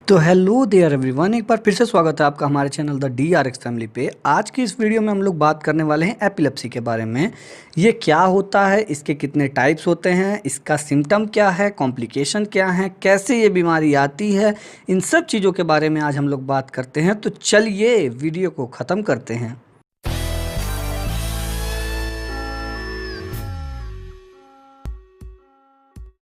तो hello there everyone, एक बार फिर से स्वागत है आपका हमारे चैनल द DRX फैमिली पे। आज की इस वीडियो में हम लोग बात करने वाले हैं एपिलेप्सी के बारे में। ये क्या होता है, इसके कितने टाइप्स होते हैं, इसका सिम्टम क्या है, कॉम्प्लिकेशन क्या है, कैसे ये बीमारी आती है, इन सब चीज़ों के बारे में आज हम लोग बात करते हैं। तो चलिए वीडियो को ख़त्म करते हैं।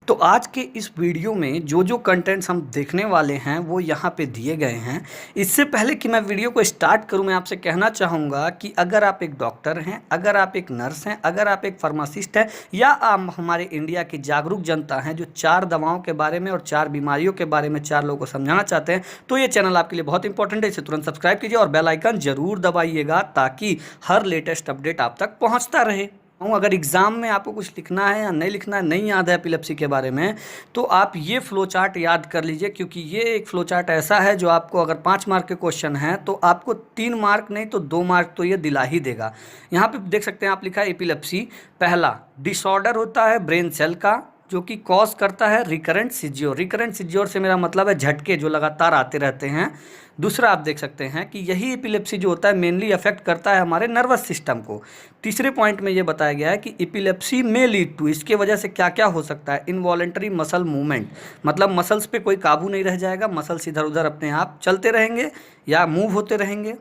तो आज के इस वीडियो में जो जो कंटेंट्स हम देखने वाले हैं वो यहाँ पे दिए गए हैं। इससे पहले कि मैं वीडियो को स्टार्ट करूँ, मैं आपसे कहना चाहूँगा कि अगर आप एक डॉक्टर हैं, अगर आप एक नर्स हैं, अगर आप एक फार्मासिस्ट हैं, या आप हमारे इंडिया की जागरूक जनता हैं जो 4 दवाओं के बारे में और 4 बीमारियों के बारे में 4 लोगों को समझाना चाहते हैं, तो ये चैनल आपके लिए बहुत इंपॉर्टेंट है। इसे तुरंत सब्सक्राइब कीजिए और बेल आइकन जरूर दबाइएगा ताकि हर लेटेस्ट अपडेट आप तक पहुँचता रहे। अगर एग्ज़ाम में आपको कुछ लिखना है या नहीं लिखना है, नहीं याद है एपिलेप्सी के बारे में, तो आप ये फ्लो चार्ट याद कर लीजिए, क्योंकि ये एक फ्लो चार्ट ऐसा है जो आपको अगर 5 मार्क के क्वेश्चन हैं तो आपको 3 मार्क नहीं तो 2 मार्क तो ये दिला ही देगा। यहाँ पे देख सकते हैं आप, लिखा है एपिलेप्सी। पहला डिसऑर्डर होता है ब्रेन सेल का जो कि कॉज करता है रिकरेंट सीजियोर। रिकरेंट सीजियोर से मेरा मतलब है झटके जो लगातार आते रहते हैं। दूसरा आप देख सकते हैं कि यही एपिलेप्सी जो होता है मेनली अफेक्ट करता है हमारे नर्वस सिस्टम को। तीसरे पॉइंट में ये बताया गया है कि एपिलेप्सी में लीड टू, इसके वजह से क्या क्या हो सकता है, इनवॉलेंटरी मसल मूवमेंट, मतलब मसल्स पे कोई काबू नहीं रह जाएगा, मसल्स इधर उधर अपने आप चलते रहेंगे या मूव होते रहेंगे।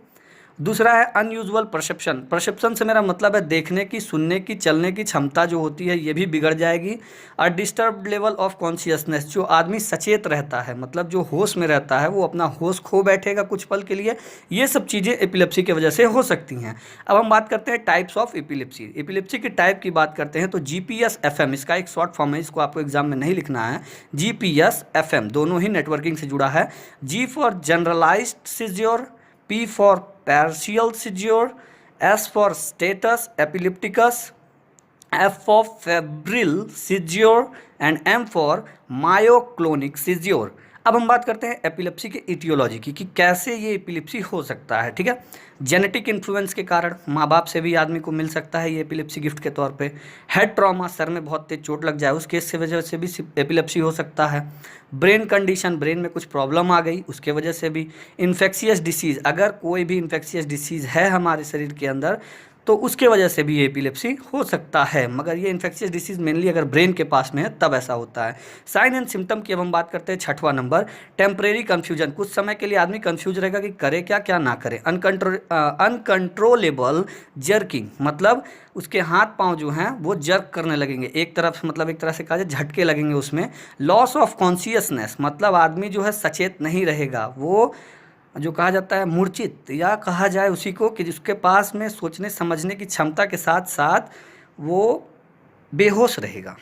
दूसरा है अनयूजुअल परसेप्शन। परसेप्शन से मेरा मतलब है देखने की, सुनने की, चलने की क्षमता जो होती है ये भी बिगड़ जाएगी। और डिस्टर्ब लेवल ऑफ कॉन्शियसनेस, जो आदमी सचेत रहता है, मतलब जो होश में रहता है, वो अपना होश खो बैठेगा कुछ पल के लिए। ये सब चीज़ें एपिलेप्सी की वजह से हो सकती हैं। अब हम बात करते हैं टाइप्स ऑफ एपिलेप्सी। एपिलेप्सी की टाइप की बात करते हैं तो GPS-FM, इसका एक शॉर्ट फॉर्म है, इसको आपको एग्जाम में नहीं लिखना है। GPS-FM दोनों ही नेटवर्किंग से जुड़ा है। G for generalized seizure, P for partial seizure, S for status epilepticus, F for febrile seizure and M for myoclonic seizure। अब हम बात करते हैं एपिलेप्सी के इटियोलॉजी की, कि कैसे ये एपिलेप्सी हो सकता है। ठीक है, जेनेटिक इन्फ्लुएंस के कारण माँ बाप से भी आदमी को मिल सकता है ये एपिलेप्सी गिफ्ट के तौर पे। हेड ट्रॉमा, सर में बहुत तेज चोट लग जाए, उस केस से वजह से भी एपिलेप्सी हो सकता है। ब्रेन कंडीशन, ब्रेन में कुछ प्रॉब्लम आ गई उसके वजह से भी। इन्फेक्शियस डिसीज़, अगर कोई भी इन्फेक्शियस डिसीज़ है हमारे शरीर के अंदर तो उसके वजह से भी ये एपिलेप्सी हो सकता है, मगर ये इन्फेक्शियस डिसीज़ मेनली अगर ब्रेन के पास में है तब ऐसा होता है। साइन एंड सिम्टम की अब हम बात करते हैं, 6वां नंबर टेम्परेरी कन्फ्यूजन। कुछ समय के लिए आदमी कन्फ्यूज रहेगा कि करे क्या क्या ना करे। अनकंट्रोलेबल जर्किंग, मतलब उसके हाथ पांव जो हैं वो जर्क करने लगेंगे एक तरफ, मतलब एक तरह से कहा जाए झटके लगेंगे उसमें। लॉस ऑफ कॉन्शियसनेस, मतलब आदमी जो है सचेत नहीं रहेगा, वो जो कहा जाता है मूर्छित, या कहा जाए उसी को कि जिसके पास में सोचने समझने की क्षमता के साथ साथ वो बेहोश रहेगा।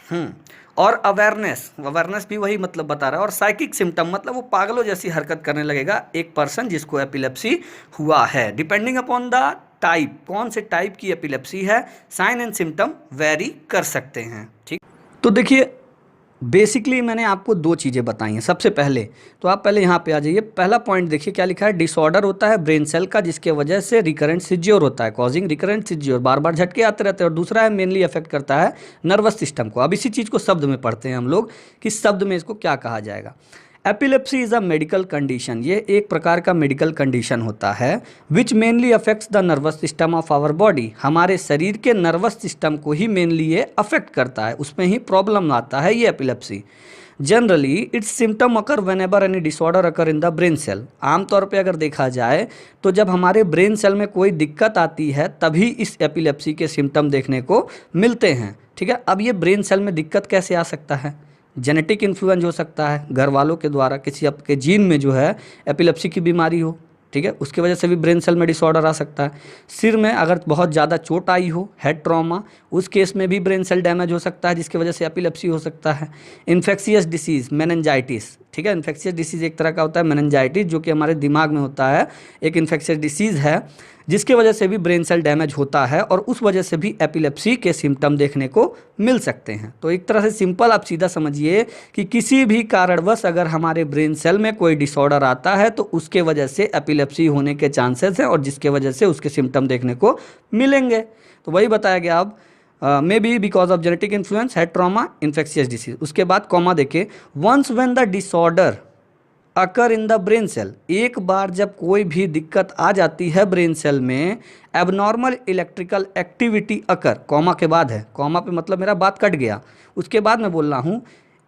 और अवेयरनेस भी वही मतलब बता रहा है। और साइकिक सिम्टम, मतलब वो पागलों जैसी हरकत करने लगेगा एक पर्सन जिसको एपिलेप्सी हुआ है। डिपेंडिंग अपॉन द टाइप, कौन से टाइप की एपिलेप्सी है, साइन एंड सिम्टम वेरी कर सकते हैं। ठीक, तो देखिए बेसिकली मैंने आपको 2 चीज़ें बताई हैं। सबसे पहले तो आप पहले यहाँ पे आ जाइए, पहला पॉइंट देखिए क्या लिखा है, डिसऑर्डर होता है ब्रेन सेल का जिसके वजह से रिकरेंट सीजियोर होता है, कॉजिंग रिकरेंट सीजियोर, बार बार झटके आते रहते हैं। और दूसरा है मेनली अफेक्ट करता है नर्वस सिस्टम को। अब इसी चीज़ को शब्द में पढ़ते हैं हम लोग कि शब्द में इसको क्या कहा जाएगा। Epilepsy is a medical condition, ये एक प्रकार का मेडिकल कंडीशन होता है which mainly affects the nervous system of our body. हमारे शरीर के नर्वस सिस्टम को ही मेनली ये अफेक्ट करता है, उसमें ही प्रॉब्लम आता है ये epilepsy. Generally its symptom occur whenever any disorder occur in the brain cell. आमतौर पे अगर देखा जाए तो जब हमारे ब्रेन सेल में कोई दिक्कत आती है तभी इस एपिलेप्सी के सिम्टम देखने को मिलते हैं। ठीक है, अब ये ब्रेन सेल में दिक्कत कैसे आ सकता है, जेनेटिक इन्फ्लुएंस हो सकता है, घर वालों के द्वारा किसी आपके जीन में जो है एपिलेप्सी की बीमारी हो, ठीक है, उसकी वजह से भी ब्रेन सेल में डिसऑर्डर आ सकता है। सिर में अगर बहुत ज़्यादा चोट आई हो, हेड ट्रॉमा, उस केस में भी ब्रेन सेल डैमेज हो सकता है जिसकी वजह से एपिलेप्सी हो सकता है। इन्फेक्शियस डिसीज़, मेनिंजाइटिस, ठीक है, इन्फेक्शियस डिसीज़ एक तरह का होता है मेनिंजाइटिस जो कि हमारे दिमाग में होता है, एक इन्फेक्शियस डिसीज़ है जिसकी वजह से भी ब्रेन सेल डैमेज होता है और उस वजह से भी एपिलेप्सी के सिम्टम देखने को मिल सकते हैं। तो एक तरह से सिंपल आप सीधा समझिए कि किसी भी कारणवश अगर हमारे ब्रेन सेल में कोई डिसऑर्डर आता है तो उसके वजह से एपिलेप्सी होने के चांसेस हैं और जिसके वजह से उसके सिम्टम देखने को मिलेंगे। तो वही बताया गया। अब may be because of genetic influence, head trauma, infectious disease. उसके बाद कॉमा देखे, once when the disorder occur in the brain cell, एक बार जब कोई भी दिक्कत आ जाती है ब्रेन सेल में, abnormal electrical activity occur, comma के बाद है, कॉमा पे मतलब मेरा बात कट गया, उसके बाद मैं बोल रहा हूँ,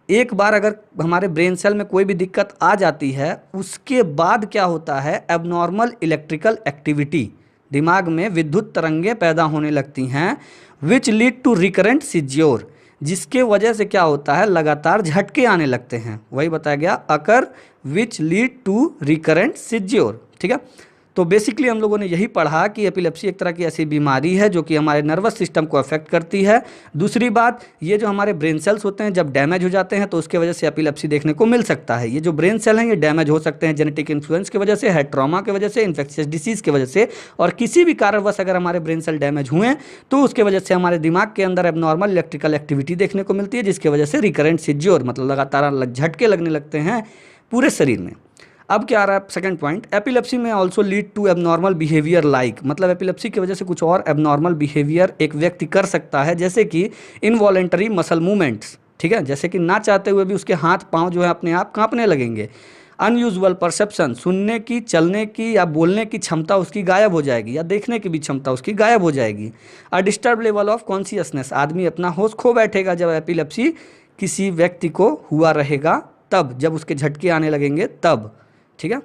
एक बार अगर हमारे ब्रेन सेल में कोई भी दिक्कत आ जाती है, उसके बाद क्या होता है, एबनॉर्मल इलेक्ट्रिकल एक्टिविटी, दिमाग में विद्युत तरंगें पैदा होने लगती हैं, विच लीड टू रिकरेंट सीज्योर, जिसके वजह से क्या होता है, लगातार झटके आने लगते हैं, वही बताया गया, अकर विच लीड टू रिकरेंट सीज्योर। ठीक है, तो बेसिकली हम लोगों ने यही पढ़ा कि एपिलेप्सी एक तरह की ऐसी बीमारी है जो कि हमारे नर्वस सिस्टम को अफेक्ट करती है। दूसरी बात, ये जो हमारे ब्रेन सेल्स होते हैं जब डैमेज हो जाते हैं तो उसके वजह से एपिलेप्सी देखने को मिल सकता है। ये जो ब्रेन सेल हैं ये डैमेज हो सकते हैं जेनेटिक इन्फ्लुएंस की वजह से, हेड ट्रॉमा की वजह से, इन्फेक्शियस डिसीज की वजह से, और किसी भी कारणवश अगर हमारे ब्रेन सेल डैमेज हुए तो उसके वजह से हमारे दिमाग के अंदर एबनॉर्मल इलेक्ट्रिकल एक्टिविटी देखने को मिलती है, जिसकी वजह से रिकरेंट सीज्योर मतलब लगातार झटके लगने लगते हैं पूरे शरीर में। अब क्या आ रहा है सेकंड पॉइंट, एपिलेप्सी में also lead to abnormal behaviour like, मतलब एपिलेप्सी की वजह से कुछ और एबनॉर्मल बिहेवियर एक व्यक्ति कर सकता है, जैसे कि इनवॉलेंटरी मसल मूवमेंट्स। ठीक है, जैसे कि ना चाहते हुए भी उसके हाथ पांव जो है अपने आप कांपने लगेंगे। अनयूजुअल परसेप्शन, सुनने की, चलने की या बोलने की क्षमता उसकी गायब हो जाएगी, या देखने की भी क्षमता उसकी गायब हो जाएगी। A disturb level of consciousness, आदमी अपना होश खो बैठेगा जब एपिलेप्सी किसी व्यक्ति को हुआ रहेगा तब, जब उसके झटके आने लगेंगे तब। ठीक है,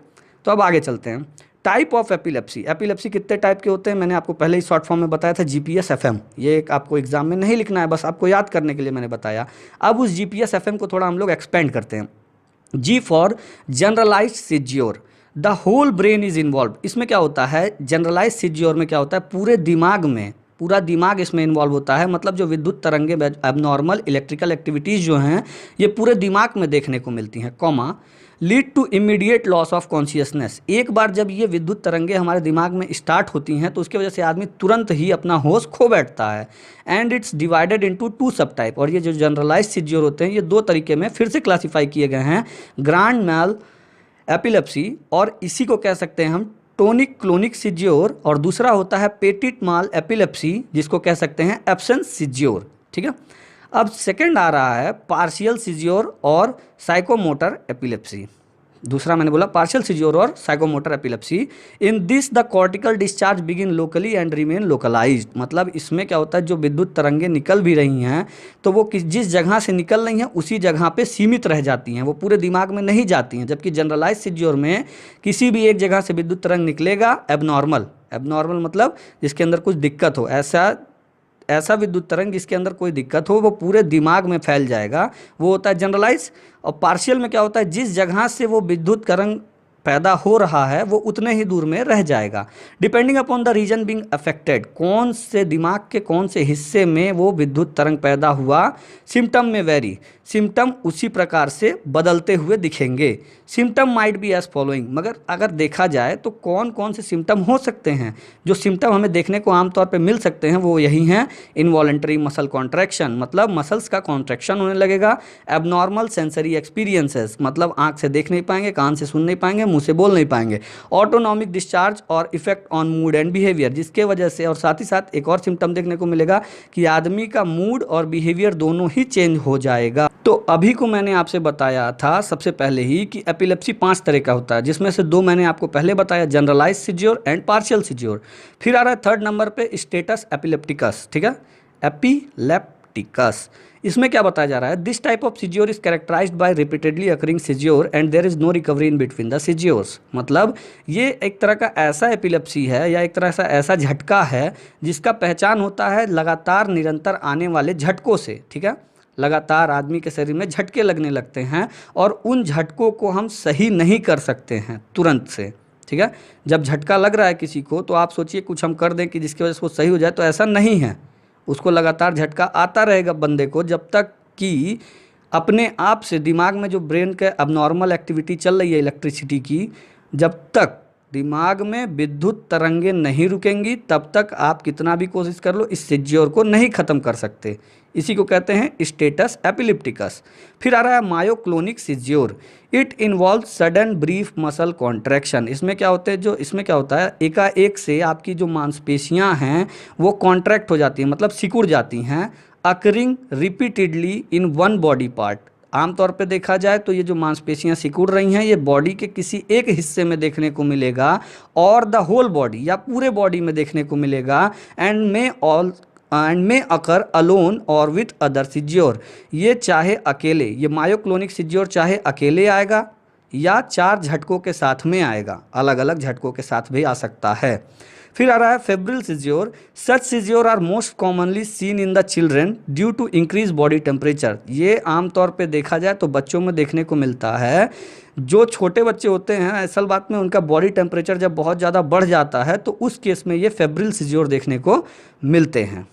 तो अब आगे चलते हैं। टाइप ऑफ एपिलेप्सी, एपिलेप्सी कितने टाइप के होते हैं मैंने आपको पहले ही शॉर्ट फॉर्म में बताया था, जीपीएस एफएम, ये एक आपको एग्जाम में नहीं लिखना है, बस आपको याद करने के लिए मैंने बताया। अब उस जीपीएस एफएम को थोड़ा हम लोग एक्सपेंड करते हैं। G for generalized seizure, the whole brain is involve, इसमें क्या होता है, जनरलाइज सीज्योर में क्या होता है, पूरे दिमाग में, पूरा दिमाग इसमें इन्वॉल्व होता है, मतलब जो विद्युत तरंगे एबनॉर्मल इलेक्ट्रिकल एक्टिविटीज़ जो हैं ये पूरे दिमाग में देखने को मिलती हैं, comma lead to immediate loss of consciousness, एक बार जब ये विद्युत तरंगे हमारे दिमाग में स्टार्ट होती हैं तो उसकी वजह से आदमी तुरंत ही अपना होश खो बैठता है। एंड इट्स डिवाइडेड इनटू 2 सब टाइप, और ये जो जनरलाइज सीज्योर होते हैं ये 2 तरीके में फिर से क्लासीफाई किए गए हैं, ग्रांड मैल एपिलेप्सी, और इसी को कह सकते हैं हम टोनिक क्लोनिक सीज्योर, और दूसरा होता है पेटिट माल एपिलेप्सी, जिसको कह सकते हैं एब्सेंस सीज्योर। ठीक है, अब सेकंड आ रहा है पार्शियल सीज्योर और साइकोमोटर एपिलेप्सी। दूसरा मैंने बोला पार्शियल सीज्योर और psychomotor epilepsy. In this the cortical discharge begin locally and remain localized, मतलब इसमें क्या होता है, जो विद्युत तरंगे निकल भी रही हैं तो वो जिस जगह से निकल रही हैं उसी जगह पे सीमित रह जाती हैं, वो पूरे दिमाग में नहीं जाती हैं। जबकि जनरलाइज सीज्योर में किसी भी एक जगह से विद्युत तरंग निकलेगा, एबनॉर्मल मतलब जिसके अंदर कुछ दिक्कत हो, ऐसा विद्युत तरंग जिसके अंदर कोई दिक्कत हो वो पूरे दिमाग में फैल जाएगा, वो होता है जनरलाइज। और पार्शियल में क्या होता है, जिस जगह से वो विद्युत तरंग पैदा हो रहा है वो उतने ही दूर में रह जाएगा, depending upon the region being affected, कौन से दिमाग के कौन से हिस्से में वो विद्युत तरंग पैदा हुआ। सिम्टम में वेरी, सिम्टम उसी प्रकार से बदलते हुए दिखेंगे। Symptom might be as following, मगर अगर देखा जाए तो कौन कौन से सिम्टम हो सकते हैं, जो सिम्टम हमें देखने को आमतौर पे मिल सकते हैं वो यही हैं, इनवॉलेंटरी मसल कॉन्ट्रैक्शन, मतलब मसल्स का कॉन्ट्रैक्शन होने लगेगा। एबनॉर्मल सेंसरी एक्सपीरियंसेस, मतलब आंख से देख नहीं पाएंगे, कान से सुन नहीं पाएंगे, मुंह से बोल नहीं पाएंगे। ऑटोनॉमिक डिस्चार्ज और effect on mood and behaviour, जिसके वजह से, और साथ ही साथ एक और सिम्टम देखने को मिलेगा कि आदमी का मूड और बिहेवियर दोनों ही चेंज हो जाएगा। तो अभी को मैंने आपसे बताया था सबसे पहले ही कि एपिलेप्सी 5 तरह का होता है, जिसमें से 2 मैंने आपको पहले बताया, generalize seizure and partial seizure. फिर आ रहा है थर्ड नंबर पे स्टेटस एपिलेप्टिकस। ठीक है, एपिलेप्टिकस, इसमें क्या बताया जा रहा है, this type of seizure is characterized by repeatedly occurring seizure and there is no recovery in between the seizures, मतलब ये एक तरह का ऐसा एपिलेप्सी है या एक तरह से ऐसा झटका है जिसका पहचान होता है लगातार निरंतर आने वाले झटकों से। ठीक है, लगातार आदमी के शरीर में झटके लगने लगते हैं और उन झटकों को हम सही नहीं कर सकते हैं तुरंत से। ठीक है, जब झटका लग रहा है किसी को तो आप सोचिए कुछ हम कर दें कि जिसकी वजह से वो सही हो जाए, तो ऐसा नहीं है, उसको लगातार झटका आता रहेगा बंदे को जब तक कि अपने आप से दिमाग में जो ब्रेन के अबनॉर्मल एक्टिविटी चल रही है इलेक्ट्रिसिटी की, जब तक दिमाग में विद्युत तरंगे नहीं रुकेंगी तब तक आप कितना भी कोशिश कर लो इस सीज्योर को नहीं ख़त्म कर सकते। इसी को कहते हैं स्टेटस एपिलेप्टिकस। फिर आ रहा है myoclonic seizure, it involve sudden brief muscle contraction. इसमें क्या होते हैं, इसमें क्या होता है, एकाएक से आपकी जो मांसपेशियां हैं वो कॉन्ट्रैक्ट हो जाती हैं, मतलब सिकुड़ जाती हैं, occurring repeatedly in one body part, आमतौर पे देखा जाए तो ये जो मांसपेशियां सिकुड़ रही हैं ये बॉडी के किसी एक हिस्से में देखने को मिलेगा और द होल बॉडी या पूरे बॉडी में देखने को मिलेगा एंड मे अकर अलोन और विथ अदर सीज्योर। ये चाहे अकेले, ये मायोक्लोनिक सीज्योर चाहे अकेले आएगा या 4 झटकों के साथ में आएगा, अलग अलग झटकों के साथ भी आ सकता है। फिर आ रहा है febrile seizure. Such seizure are most commonly seen in the children due to increase body temperature. ये आमतौर पे देखा जाए तो बच्चों में देखने को मिलता है। जो छोटे बच्चे होते हैं असल बात में उनका बॉडी टेम्परेचर जब बहुत ज़्यादा बढ़ जाता है तो उस केस में ये फेब्रिल सीज्योर देखने को मिलते हैं।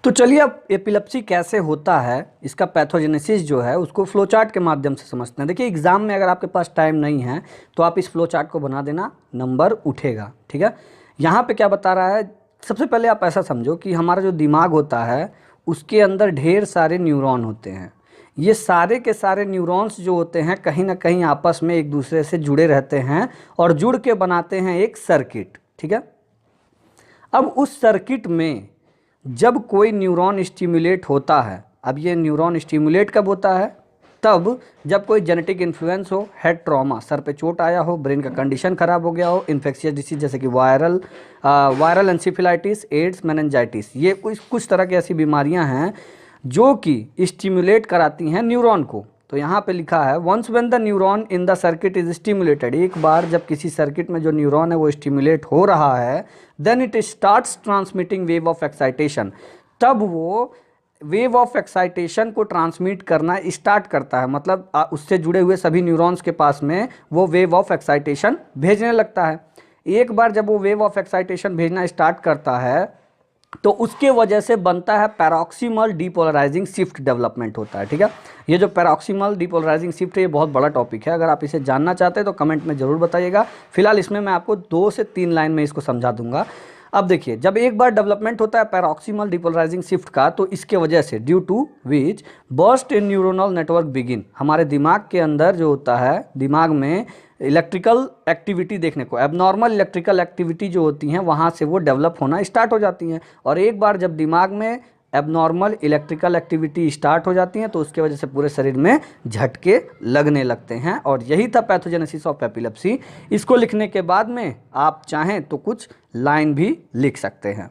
तो चलिए अब एपिलेप्सी कैसे होता है, इसका पैथोजेनेसिस जो है उसको फ्लो चार्ट के माध्यम से समझते हैं। देखिए एग्जाम में अगर आपके पास टाइम नहीं है तो आप इस फ्लो चार्ट को बना देना, नंबर उठेगा, ठीक है। यहाँ पे क्या बता रहा है, सबसे पहले आप ऐसा समझो कि हमारा जो दिमाग होता है उसके अंदर ढेर सारे न्यूरॉन होते हैं। ये सारे के सारे न्यूरॉन्स जो होते हैं कहीं ना कहीं आपस में एक दूसरे से जुड़े रहते हैं और जुड़ के बनाते हैं एक सर्किट, ठीक है। अब उस सर्किट में जब कोई न्यूरॉन स्टिमुलेट होता है, अब ये न्यूरॉन स्टिमुलेट कब होता है, तब जब कोई जेनेटिक इन्फ्लुएंस हो, हेड ट्रॉमा, सर पे चोट आया हो, ब्रेन का कंडीशन खराब हो गया हो, इन्फेक्शियस डिसीज जैसे कि वायरल एंसेफेलाइटिस, एड्स, मेनिंजाइटिस, ये कुछ तरह की ऐसी बीमारियां हैं जो कि स्टिमुलेट कराती हैं न्यूरॉन को। तो यहाँ पे लिखा है once when the neuron in the circuit is stimulated, एक बार जब किसी सर्किट में जो न्यूरॉन है वो स्टिमुलेट हो रहा है, then it starts transmitting wave of excitation, तब वो वेव ऑफ एक्साइटेशन को ट्रांसमिट करना स्टार्ट करता है। मतलब उससे जुड़े हुए सभी न्यूरॉन्स के पास में वो वेव ऑफ एक्साइटेशन भेजने लगता है। एक बार जब वो वेव ऑफ एक्साइटेशन भेजना स्टार्ट करता है तो उसके वजह से बनता है पैरोक्सिमल डीपोलराइजिंग शिफ्ट डेवलपमेंट होता है, ठीक है। ये जो पैरोक्सिमल डीपोलराइजिंग शिफ्ट है ये बहुत बड़ा टॉपिक है, अगर आप इसे जानना चाहते हैं तो कमेंट में ज़रूर बताइएगा। फिलहाल इसमें मैं आपको 2 से 3 लाइन में इसको समझा दूंगा। अब देखिए, जब एक बार डेवलपमेंट होता है पैरोक्सिमल डीपोलराइजिंग शिफ्ट का, तो इसके वजह से due to which burst in neuronal network begin, हमारे दिमाग के अंदर जो होता है, दिमाग में इलेक्ट्रिकल एक्टिविटी देखने को, एबनॉर्मल इलेक्ट्रिकल एक्टिविटी जो होती हैं वहाँ से वो डेवलप होना स्टार्ट हो जाती हैं। और एक बार जब दिमाग में एबनॉर्मल इलेक्ट्रिकल एक्टिविटी स्टार्ट हो जाती हैं तो उसके वजह से पूरे शरीर में झटके लगने लगते हैं। और यही था पैथोजेनेसिस ऑफ एपिलेप्सी। इसको लिखने के बाद में आप चाहें तो कुछ लाइन भी लिख सकते हैं।